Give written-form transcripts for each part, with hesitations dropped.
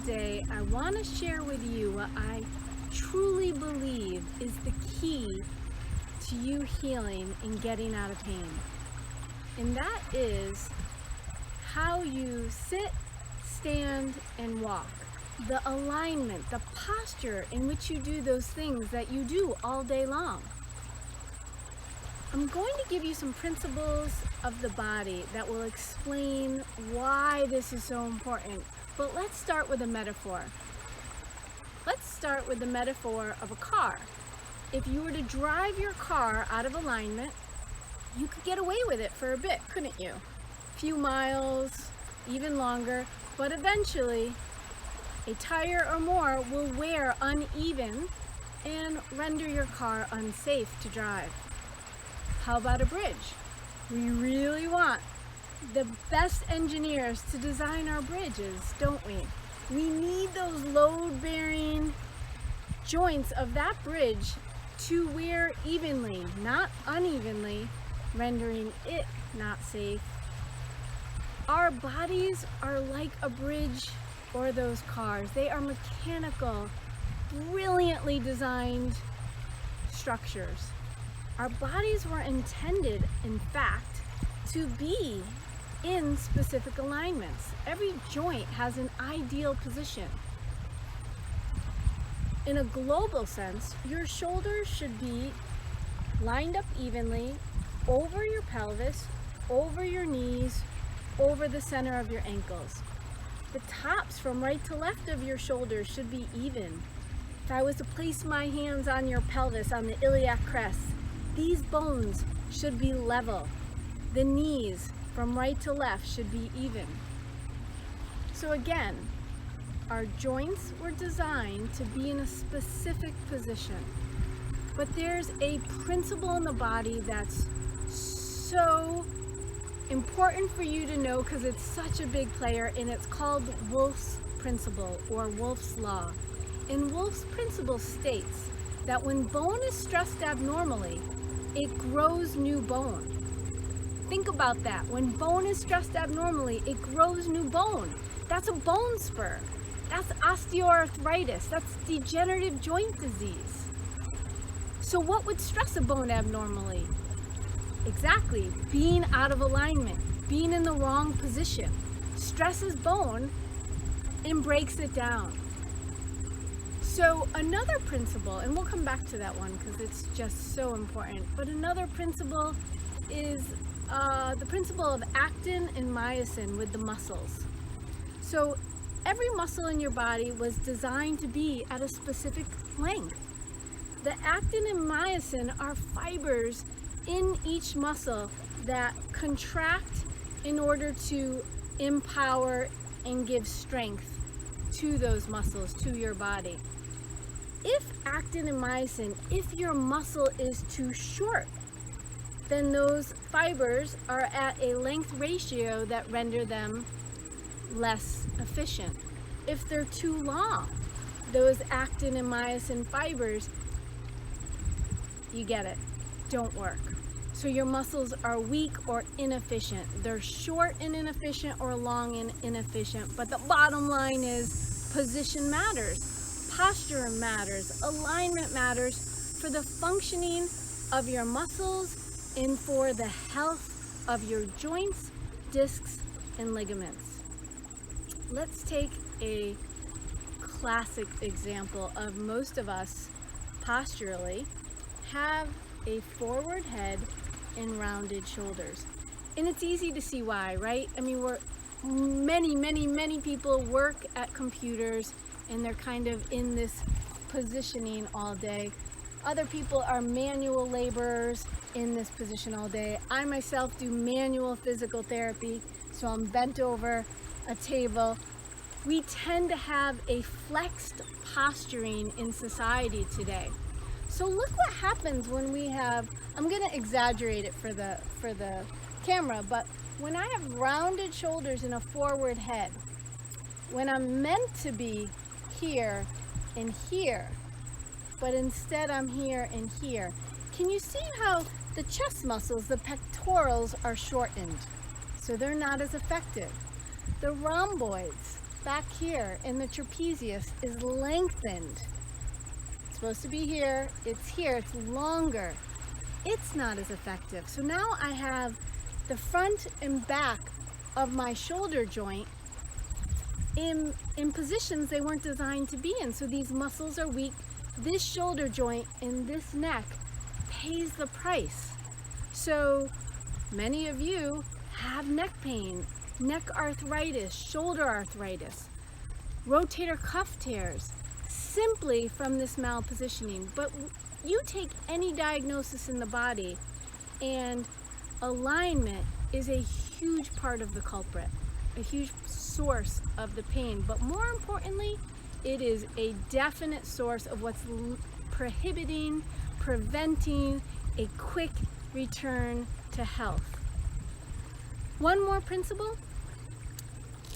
today I want to share with you what I truly believe is the key to you healing and getting out of pain. And that is how you sit, stand, and walk. The alignment, the posture in which you do those things that you do all day long. I'm going to give you some principles of the body that will explain why this is so important. But let's start with a metaphor. Let's start with the metaphor of a car. If you were to drive your car out of alignment, you could get away with it for a bit, couldn't you? A few miles, even longer, but eventually a tire or more will wear uneven and render your car unsafe to drive. How about a bridge? We really want the best engineers to design our bridges, don't we? We need those load-bearing joints of that bridge to wear evenly, not unevenly, rendering it not safe. Our bodies are like a bridge or those cars. They are mechanical, brilliantly designed structures. Our bodies were intended, in fact, to be in specific alignments. Every joint has an ideal position. In a global sense, your shoulders should be lined up evenly over your pelvis, over your knees, over the center of your ankles. The tops from right to left of your shoulders should be even. If I was to place my hands on your pelvis, on the iliac crest, these bones should be level. The knees from right to left should be even. So again, our joints were designed to be in a specific position. But there's a principle in the body that's so important for you to know because it's such a big player, and it's called Wolff's principle or Wolff's law. And Wolff's principle states that when bone is stressed abnormally, it grows new bone. Think about that. When bone is stressed abnormally, it grows new bone. That's a bone spur. That's osteoarthritis. That's degenerative joint disease. So what would stress a bone abnormally? Exactly, being out of alignment, being in the wrong position. Stresses bone and breaks it down. So another principle, and we'll come back to that one because it's just so important, but another principle is the principle of actin and myosin with the muscles. So every muscle in your body was designed to be at a specific length. The actin and myosin are fibers in each muscle that contract in order to empower and give strength to those muscles, to your body. If actin and myosin, if your muscle is too short, then those fibers are at a length ratio that render them less efficient. If they're too long, those actin and myosin fibers, you get it, don't work. So your muscles are weak or inefficient. They're short and inefficient or long and inefficient. But the bottom line is position matters, posture matters, alignment matters for the functioning of your muscles and for the health of your joints, discs, and ligaments. Let's take a classic example of most of us posturally have a forward head and rounded shoulders. And it's easy to see why, right? I mean, many people work at computers and they're kind of in this positioning all day. Other people are manual laborers in this position all day. I myself do manual physical therapy, so I'm bent over a table. We tend to have a flexed posturing in society today. So look what happens when we have, I'm going to exaggerate it for the camera, but when I have rounded shoulders and a forward head, when I'm meant to be here and here, but instead I'm here and here. Can you see how the chest muscles, the pectorals, are shortened? So they're not as effective. The rhomboids, back here in the trapezius is lengthened. It's supposed to be here, it's longer. It's not as effective. So now I have the front and back of my shoulder joint in positions they weren't designed to be in. So these muscles are weak. This shoulder joint in this neck pays the price. So many of you have neck pain, neck arthritis, shoulder arthritis, rotator cuff tears, simply from this malpositioning. But you take any diagnosis in the body, and alignment is a huge part of the culprit, a huge source of the pain. But more importantly, it is a definite source of what's prohibiting, preventing a quick return to health. One more principle: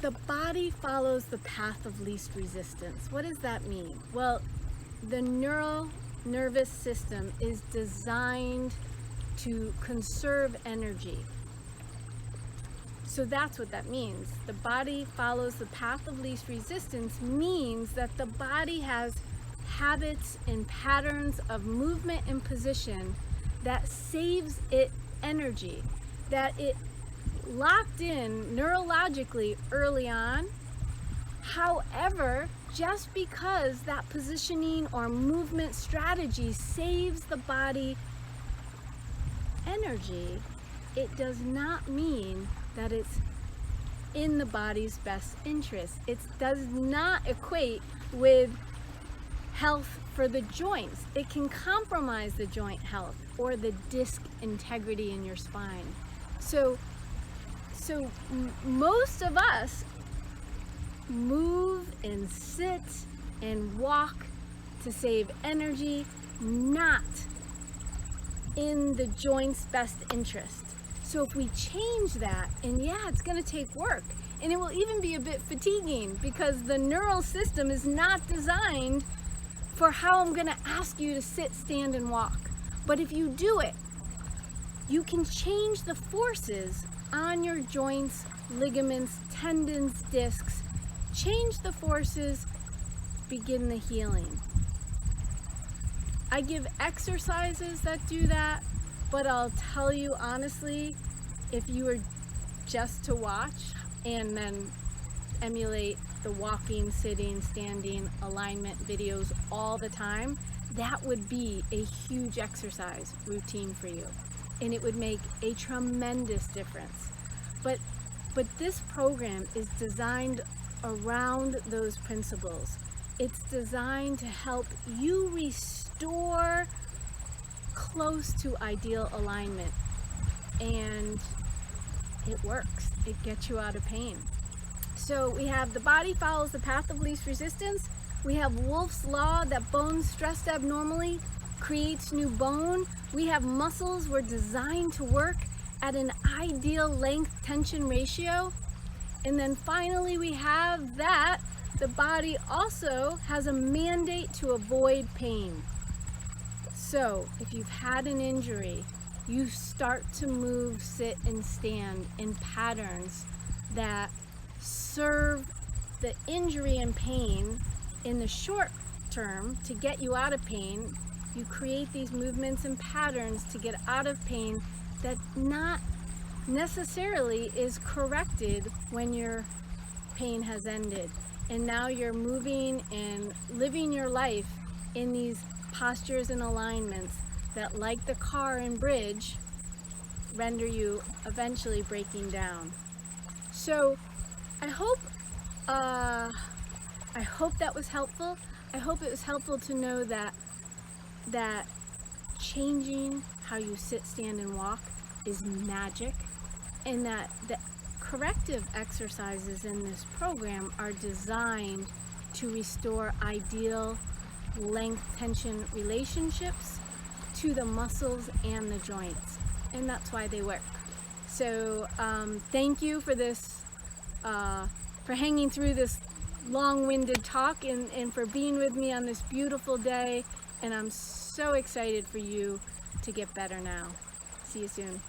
the body follows the path of least resistance. What does that mean? Well, the nervous system is designed to conserve energy. So that's what that means. The body follows the path of least resistance means that the body has habits and patterns of movement and position that saves it energy, that it locked in neurologically early on. However, just because that positioning or movement strategy saves the body energy, it does not mean that it's in the body's best interest. It does not equate with health for the joints. It can compromise the joint health or the disc integrity in your spine. So most of us move and sit and walk to save energy, not in the joint's best interest. So if we change that, and yeah, it's going to take work, and it will even be a bit fatiguing because the neural system is not designed for how I'm going to ask you to sit, stand, and walk. But if you do it, you can change the forces on your joints, ligaments, tendons, discs. Change the forces, begin the healing. I give exercises that do that, but I'll tell you honestly, if you were just to watch and then emulate the walking, sitting, standing, alignment videos all the time, that would be a huge exercise routine for you. And it would make a tremendous difference. But this program is designed around those principles. It's designed to help you restore close to ideal alignment, and it works. It gets you out of pain. So we have the body follows the path of least resistance. We have Wolff's law that bone stressed abnormally creates new bone. We have muscles were designed to work at an ideal length tension ratio. And then finally we have that the body also has a mandate to avoid pain. So if you've had an injury, you start to move, sit, and stand in patterns that serve the injury and pain in the short term to get you out of pain. You create these movements and patterns to get out of pain that not necessarily is corrected when your pain has ended. And now you're moving and living your life in these postures and alignments that, like the car and bridge, render you eventually breaking down. So I hope that was helpful. I hope it was helpful to know that changing how you sit, stand, and walk is magic, and that the corrective exercises in this program are designed to restore ideal length tension relationships to the muscles and the joints, and that's why they work. So thank you for this, for hanging through this long-winded talk, and for being with me on this beautiful day, and I'm so excited for you to get better now. See you soon.